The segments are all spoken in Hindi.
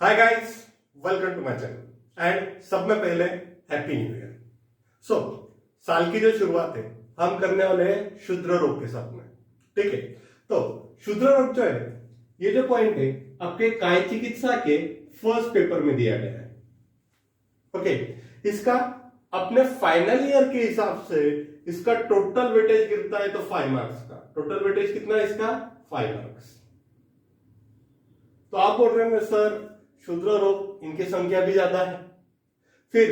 Hi guys, welcome to my channel and सब में पहले हैप्पी न्यू ईयर। सो साल की जो शुरुआत है हम करने वाले हैं क्षुद्र रोग के साथ में। ठीक है, तो क्षुद्र रोग जो है ये जो पॉइंट है आपके काय चिकित्सा के फर्स्ट पेपर में दिया गया है। ओके, इसका अपने फाइनल ईयर के हिसाब से इसका टोटल वेटेज गिरता है तो 5 मार्क्स का। टोटल वेटेज कितना है इसका? 5 मार्क्स। तो आप बोल रहे हैं सर क्षुद्र रोग इनकी संख्या भी ज्यादा है, फिर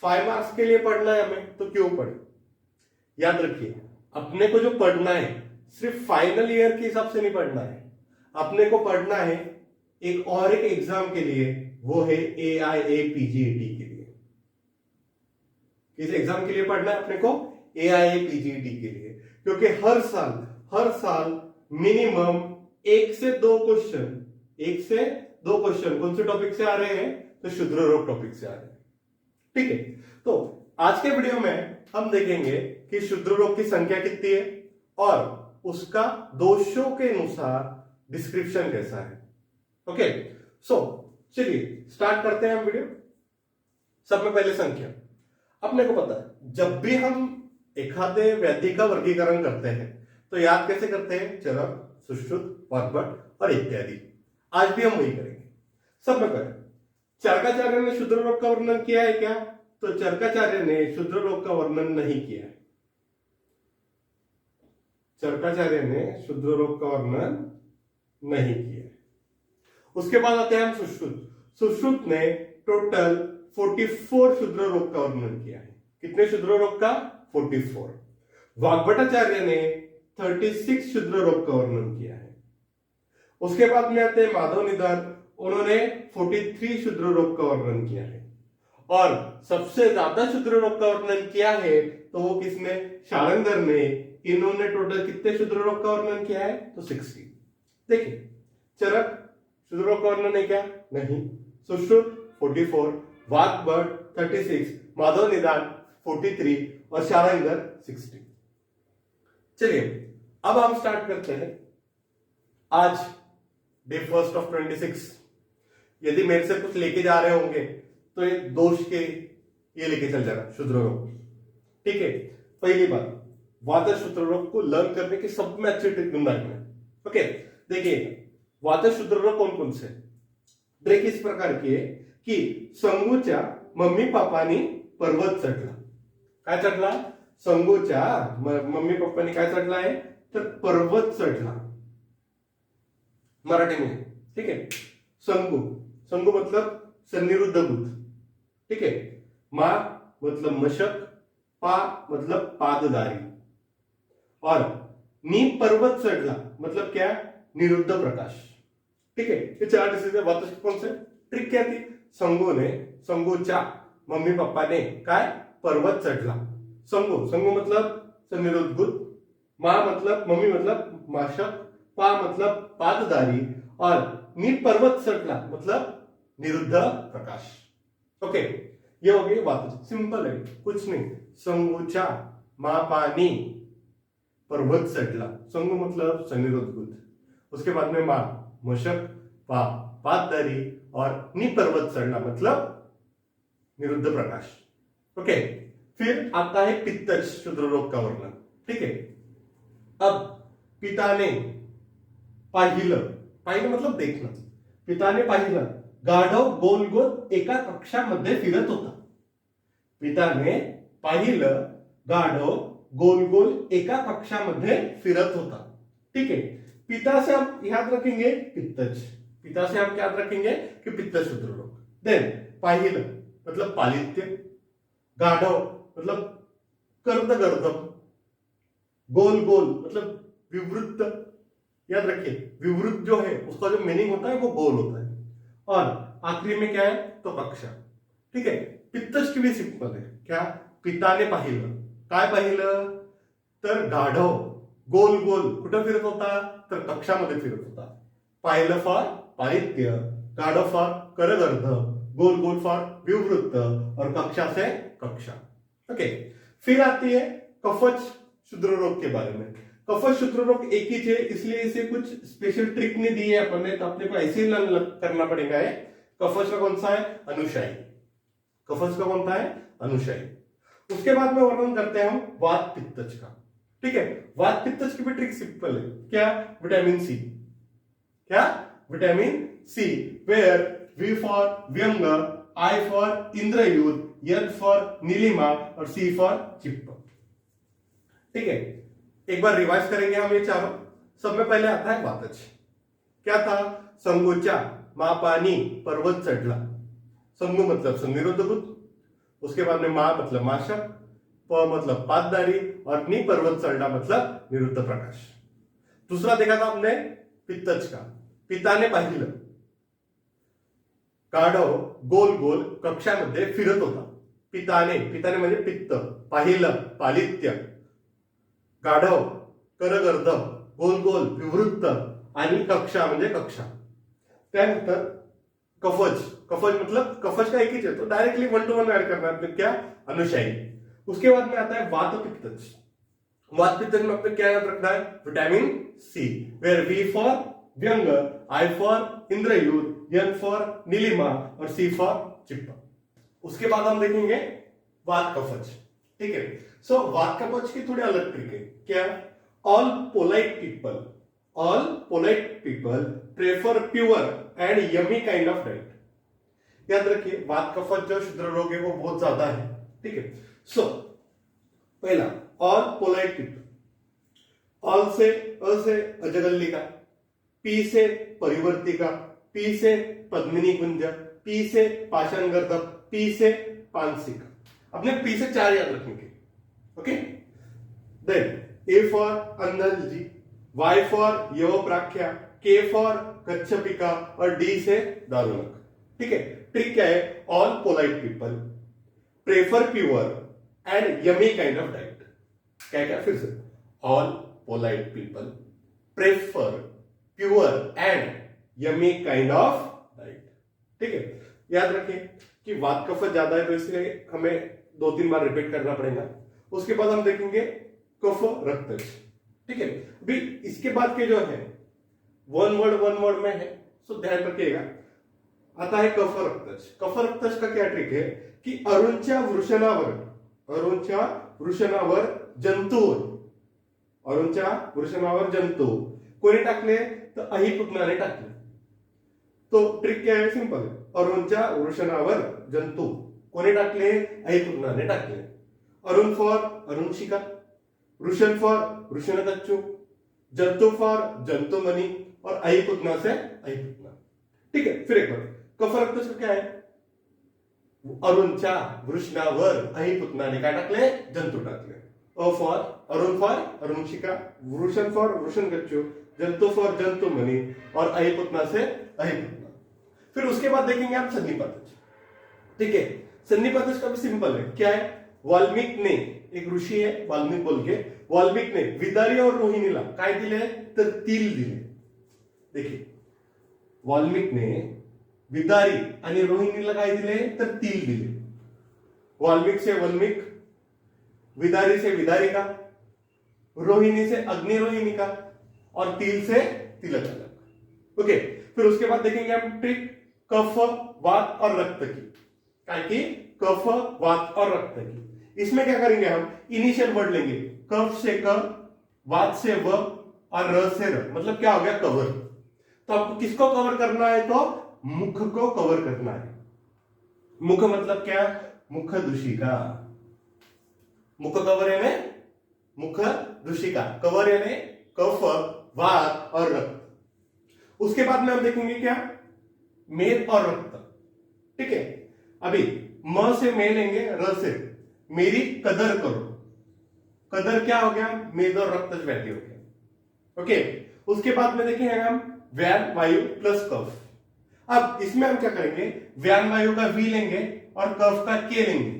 5 मार्क्स के लिए पढ़ना है हमें तो क्यों पढ़े? याद रखिए, अपने को जो पढ़ना है सिर्फ फाइनल ईयर के हिसाब से नहीं पढ़ना है, अपने को पढ़ना है एक और एक एग्जाम के लिए, वो है AIA-PGET के लिए। किस एग्जाम के लिए पढ़ना है अपने को? AIA-PGET के लिए, क्योंकि हर साल मिनिमम 1 से 2 क्वेश्चन कौन से टॉपिक से आ रहे हैं? तो क्षुद्र रोग टॉपिक से आ रहे हैं। ठीक है, तो आज के वीडियो में हम देखेंगे कि क्षुद्र रोग की संख्या कितनी है और उसका दोषों के अनुसार डिस्क्रिप्शन कैसा है। ओके, सो चलिए स्टार्ट करते हैं हम वीडियो। सब में पहले संख्या। अपने को पता है जब भी हम एक आधे व्याधि का वर्गीकरण करते हैं तो याद कैसे करते हैं? चरक, सुश्रुत, वाग्भट और इत्यादि। आज भी हम वही करेंगे। सब में पहले चरकाचार्य ने क्षुद्र रोग का वर्णन किया है क्या? तो चरकाचार्य ने क्षुद्र रोग का वर्णन नहीं किया है। चरकाचार्य ने क्षुद्र रोग का वर्णन नहीं किया है। उसके बाद आते हैं हम सुश्रुत। सुश्रुत ने टोटल 44 क्षुद्र रोग का वर्णन किया है। कितने क्षुद्र रोग का? 44। वाग्भटाचार्य ने 36 क्षुद्र रोग का वर्णन किया है। उसके बाद में आते हैं माधव निदान, उन्होंने 43 क्षुद्र रोग का वर्णन किया है। और सबसे ज्यादा क्षुद्र रोग का वर्णन किया है तो वो किसने? शारंगर ने। इन्होंने टोटल कितने क्षुद्र रोग का वर्णन किया है? तो 60। देखिए, चरक क्षुद्र रोग का वर्णन है क्या? नहीं। सुश्रुत 44, वाग्भट 36, माधव निदान 43 और शारंगर 60। चलिए अब हम स्टार्ट करते हैं। आज डे 1 of 26। यदि मेरे से कुछ लेके जा रहे होंगे तो ये दोष के ये लेके चल जाना क्षुद्र रोग। ठीक है, पहली बात, वात क्षुद्र रोग को लर्न करने की सब में अच्छी ट्रिक ढूंढना है। ओके, देखिए वात क्षुद्र रोग कौन कौन से? ट्रिक इस प्रकार की है कि संगूच्या मम्मी पप्पानी पर्वत चढला। काय चढला? संगूच्या मम्मी पप्पानी काय चढला आहे? तर पर्वत चढला मराठी में। ठीक है, संगू मतलब सन्निरुद्ध बुद्ध। ठीक है, मा मतलब मशक, पा मतलब पाददारी, और नी पर्वत चढ़ला मतलब क्या? निरुद्ध प्रकाश। ठीक है, ये 4 डिसीज है। वात कौन से? ट्रिक क्या थी? संगूच्या मम्मी पप्पा ने काय? पर्वत चढ़ला। संगू मतलब सन्निरुद्ध बुद्ध, माँ मतलब मम्मी मतलब माशक, पा मतलब पाददारी, और नी पर्वत चढ़ला मतलब निरुद्ध प्रकाश। ओके, ये हो गई बात। सिंपल है, कुछ नहीं। संगूच्या मापानी पर्वत चढ़ला। संगू मतलब सन्निरुद्ध बुद्ध, उसके बाद में मां मशक, पा पाददारी, और नी पर्वत चढ़ना मतलब निरुद्ध प्रकाश। ओके, फिर आता है पित्तज क्षुद्र रोग का वर्णन। ठीक है, अब पिता ने पाहिलं मतलब देखना। पिताने पाहिलं गाढव गोल गोल एका कक्षामध्ये फिरत होता। पिताने पाहिलं गाढव गोल गोल एका कक्षामध्ये फिरत होता। ठीक है, पिता से हम याद रखेंगे पित्तज। पिता से हम क्या याद रखेंगे कि पित्तज क्षुद्र रोग। देन पाहिलं मतलब पालित्य, गाढव मतलब कर्दगर्दम, गोल गोल मतलब विवृत्त। याद रखिए, विवृत्त जो है उसका जो मीनिंग होता है वो गोल होता है, और आखिरी में क्या है? तो कक्षा। ठीक है, पित्तज की भी सिंपल है। क्या? पिताने पाहिलं काय? पाहिलं तर गाढव गोल गोल कुठं फिरत होता? तर कक्षामध्ये फिरत होता। पाहिलं फॉर पालित्य, गाढव फॉर करगर्द, गोल गोल फॉर विवृत्त, और कक्षा से कक्षा। ओके, फिर आती है कफज क्षुद्र रोग के बारे में। कफ सूत्र रोग एक ही है, इसलिए इसे कुछ स्पेशल ट्रिक नहीं दी है अपन ने, तो अपने को ऐसे ही करना पड़ेगा है। कफश का कौन सा है? अनुशायी। कफश का कौन सा है? अनुशायी। उसके बाद में वर्णन करते हैं हम वात पित्तज का। ठीक है, वात पित्तज की भी ट्रिक सिंपल है। क्या? Vitamin C. क्या? Vitamin C. Where V for व्यंग, आई फॉर इंद्रयूथ, एन फॉर नीलिमा और सी फॉर चिप्प। ठीक है, एक बार रिवाइज करेंगे हम ये चारों। सब में पहले आता है वातज। क्या था? संगोचा, मापानी, पर्वत चढ़ला। संगु मतलब संनिरुद्ध बुद्ध, उसके बाद में मा मतलब माशक, प मतलब पाददारी और नी पर्वत चढ़ला मतलब निरुद्ध प्रकाश। दूसरा देखा था हमने पित्तज का। पिताने पाहिलं गाढव गोल गोल कक्षामध्ये फिरत होता। पिताने, पिताने म्हणजे पित्त, पाहिलं पालित्य, गाढव करगर्द, गोल गोल विवृत्त आणि कक्षा म्हणजे कक्षा। त्यानंतर कफज। कफज मतलब कफज का एक ही है, तो डायरेक्टली 1 to 1 ऐड करना है। क्या? अनुशायी। उसके बाद में आता है वात पित्तज। वात पित्तज में आपको क्या याद रखना है? Vitamin C. Where V for व्यंग, आई फॉर इंद्रयूथ, एन फॉर नीलिमा और सी फॉर चिप्प। उसके बाद हम देखेंगे वात कफज। ठीक है, सो वात कफज की थोड़ी अलग ट्रिक है। क्या? All polite people prefer pure and yummy kind of diet. याद रखिए, वात कफज जो शुद्र रोग है वो बहुत ज्यादा है। ठीक है, सो पहला ऑल पोलाइट पीपल। ऑल से अ से अजगल्लिका, पी से परिवर्तिका, पी से पद्मिनी कुंज, पी से पाषाण गर्दभ, पी से पानसिका। अपने पी से 4 याद रखेंगे। ओके, देन ए फॉर अंधलजी, वाई फॉर यवप्राख्या, के फॉर कच्छपिका और डी से दारुणक। ठीक है, ट्रिक क्या है? All polite people prefer pure and yummy kind of diet. क्या क्या? फिर से, all polite people prefer pure and yummy kind of diet. ठीक है, याद रखें कि वात कफ ज्यादा है तो इसलिए हमें 2-3 बार रिपीट करना पड़ेगा। उसके बाद हम देखेंगे कफ रक्तज। ठीक है, अभी इसके बाद के जो है वन वर्ड में है, सो ध्यान रखिएगा। आता है कफ रक्तज। कफ रक्तज का क्या ट्रिक है कि अरुणच्या वृषणावर जंतू कोणी टाकले? तर अहिपुतनाने टाकले। तो ट्रिक क्या है? सिंपल है। अरुणच्या वृषणावर जंतू कोणी टाकले? अहिपुतनाने टाकले। अरुण फॉर अरुणशिका, वृषण फॉर वृषणकच्चू, जंतु फॉर जंतुमणि और अहिपुतना से अहिपुतना। ठीक है, फिर एक बार कफ रक्तज का क्या है? अरुणच्या वृषणावर अहिपुतनाने काय टाकले? जंतू टाकले। अ फॉर अरुण फॉर अरुणशिका, वृषण फॉर वृषणकच्चू, जंतु फॉर जंतुमणि और अहिपुतना से अहिपुतना। फिर उसके बाद देखेंगे आप सन्निपातज। ठीक है, सन्निपातज का भी सिंपल है। क्या है? वाल्मीक ने, एक ऋषी है वाल्मीक बोल के, वाल्मीक ने विदारी और रोहिणीला काय दिले? तर तिल दिले। देखिए, वाल्मीक ने विदारी आणि रोहिणीला काय दिले? तर तिल दिले। वाल्मीक से वल्मीक, विदारी से विदारिका, रोहिणी से अग्निरोहिणिका और तिल से तिलक अलग। ओके, फिर उसके बाद देखेंगे हम ट्रिक कफ, वात और रक्त की। काय की? कफ, वात और रक्त की। इसमें क्या करेंगे हम? इनिशियल वर्ड लेंगे। कफ से क, वात से व और र से र, मतलब क्या हो गया? कवर। तो आपको किसको कवर करना है? तो मुख को कवर करना है। मुख मतलब क्या? मुख दूषिका। मुख कवर यानी मुख दूषिका, कवर यानी कफ, वात और रक्त। उसके बाद में हम देखेंगे क्या? मेद और रक्त। ठीक है, अभी म से मे लेंगे, र से मेरी कदर करो। कदर क्या हो गया? मेद और रक्तज व्याधि हो गया। ओके, उसके बाद में देखेंगे हम व्यान वायु प्लस कफ। अब इसमें हम क्या करेंगे? व्यान वायु का वी लेंगे और कफ का के लेंगे।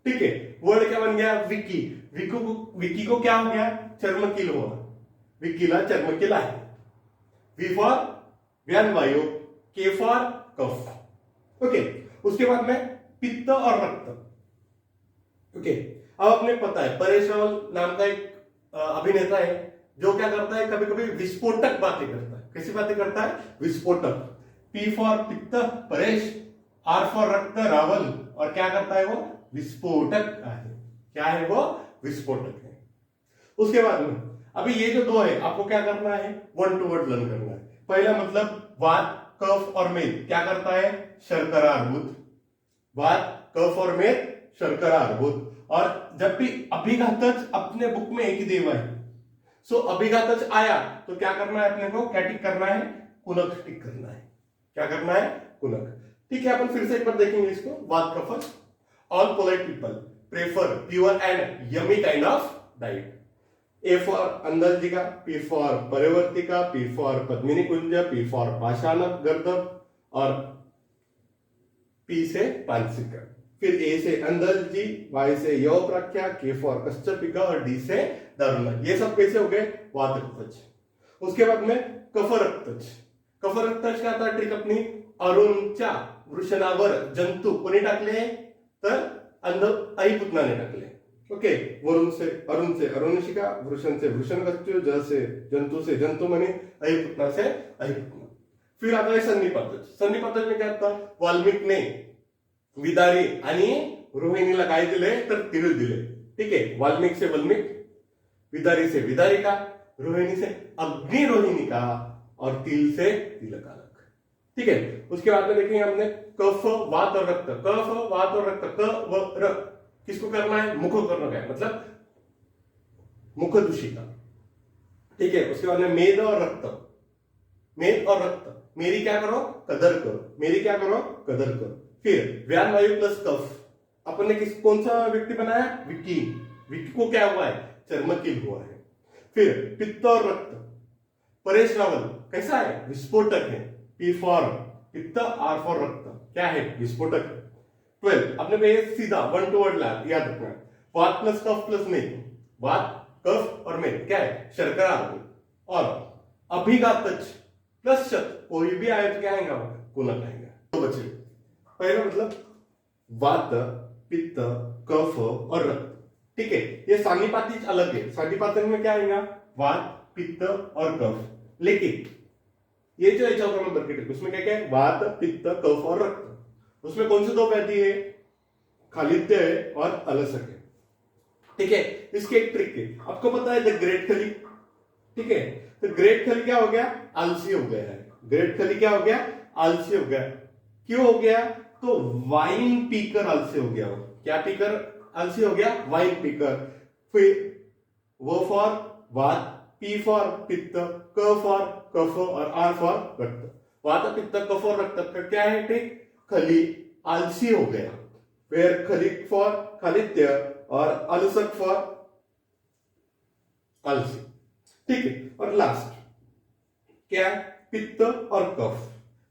ठीक है, वर्ड क्या बन गया? विकी। विकी को क्या हो गया? चर्मकील हुआ। विकीला चर्मकील आहे। वी फॉर व्यान वायु, के फॉर कफ। ओके, उसके बाद में पित्त और रक्त। ओके, अब अपने पता है परेशरावल नाम का एक अभिनेता है जो क्या करता है, कभी कभी विस्फोटक बातें करता है। कैसी बातें करता है? विस्फोटक। पी फॉर पित्त परेश, आर फॉर रक्त रावल, और क्या करता है वो? विस्फोटक है। क्या है वो? विस्फोटक है। उसके बाद में अभी ये जो दो है, आपको क्या करना है? वन टू वर्ड लर्न करना है। पहला मतलब वात, कफ और मेद क्या करता है? शर्करा अर्बुद। वात, कफ और मेद शर्करा अर्बुद। और जब भी अभिघातज अपने बुक में एक ही देवा है, सो अभिघातज आया तो क्या करना है अपने को? क्या टिक करना है? कुनक टिक करना है। क्या करना है? कुनक। ठीक है, अपन फिर से एक बार देखेंगे इसको। वात कफ, all polite people prefer pure and yummy kind of diet. A for अंदरजिका, पी फॉर परिवर्तिका, पी फॉर पद्मिनी कुंज, पी फॉर पाषाणक गर्दभ, और पी से पांसिका। फिर ए से अंदरजी, वाई से यौप्राख्या, के फॉर कश्चपिका और डी से दारुण। ये सब कैसे हो गए? वात कफज। उसके बाद में कफ रक्तज। कफ रक्तज क्या था ट्रिक अपनी? अरुणच्या वृषणावर जंतू कोणी टाकले? तर आई पुतनाने टाकले। ओके, वरुण से अरुणशिका, वृषण से वृषणकच्चु, जंतु से जंतुमणि, अहिपुतना से अहिपुतना। फिर आता है सन्निपातज। सन्निपातज में क्या था? वाल्मिकने विदारी आणि रोहिणीला काय दिले? तर तीळ दिले। ठीक है, वाल्मिक से वल्मिक, विदारी से विदारिका, रोहिणी से अग्निरोहिणिका, और तिल से तिलकालक। ठीक है, उसके बाद में देखेंगे हमने कफ, वात और रक्त। कफ, वात और रक्त, क व र किसको करना है? मुख करना है, मतलब मुख दूषिका। ठीक है, उसके बाद में मेद और रक्त। मेद और रक्त, मेरी क्या करो? कदर करो। मेरी क्या करो? कदर करो। फिर व्यान वायु प्लस कफ, अपन ने कौन सा व्यक्ति बनाया? विक्की। विक्की को क्या हुआ है? चर्मकील हुआ है। फिर पित्त और रक्त, परेश रावल कैसा है? विस्फोटक है। पी फॉर पित्त, आर फॉर रक्त, क्या है? विस्फोटक है। 12 अपने पे सीधा वन टू वर्ड याद रखना है। वात प्लस कफ प्लस मेद, वात, कफ और मेद क्या है? शर्करा अर्बुद। और अभिघातज प्लस शत, कोई भी आए तो क्या आएगा? कुनक आएगा। तो बचे पहला मतलब वात, पित्त, कफ और रक्त। ठीक है, ये सान्निपातिज अलग है। सान्निपातन में क्या आएगा? वात, पित्त और कफ। लेकिन ये जो 14 नंबर की ट्रिक, उसमें क्या क्या है? वात, पित्त, कफ और रक्त। उसमें कौन से दो व्याधि है? खालित्य है और अलसक है। ठीक है, इसकी एक ट्रिक है, आपको पता है द ग्रेट खली। ठीक है, तो ग्रेट खली क्या हो गया? आलसी हो गया है। ग्रेट खली क्या हो गया? आलसी हो गया। क्यों हो गया? तो वाइन पीकर आलसी हो गया। क्या पीकर आलसी हो गया? वाइन पीकर। फिर वो फॉर वात, पी फॉर पित्त, क फॉर कफ और आर फॉर रक्त। वात, पित्त, कफ और रक्त का क्या है ट्रिक? खली आलसी हो गया। फिर खलिक फॉर खालित्य और अलसक फॉर आलसी। ठीक है, और लास्ट क्या है? पित्त और कफ।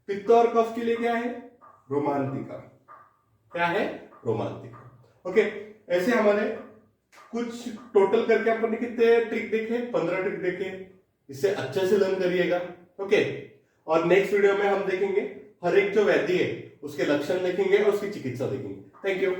पित्त और कफ के लिए क्या है? रोमांतिका। क्या है? रोमांतिका। ओके, ऐसे हमारे कुछ टोटल करके अपन ने कितने ट्रिक देखे? 15 ट्रिक देखे। इससे अच्छे से लर्न करिएगा। ओके, और नेक्स्ट वीडियो में हम देखेंगे हर एक जो व्याधि है उसके लक्षण देखेंगे और उसकी चिकित्सा देखेंगे। Thank you.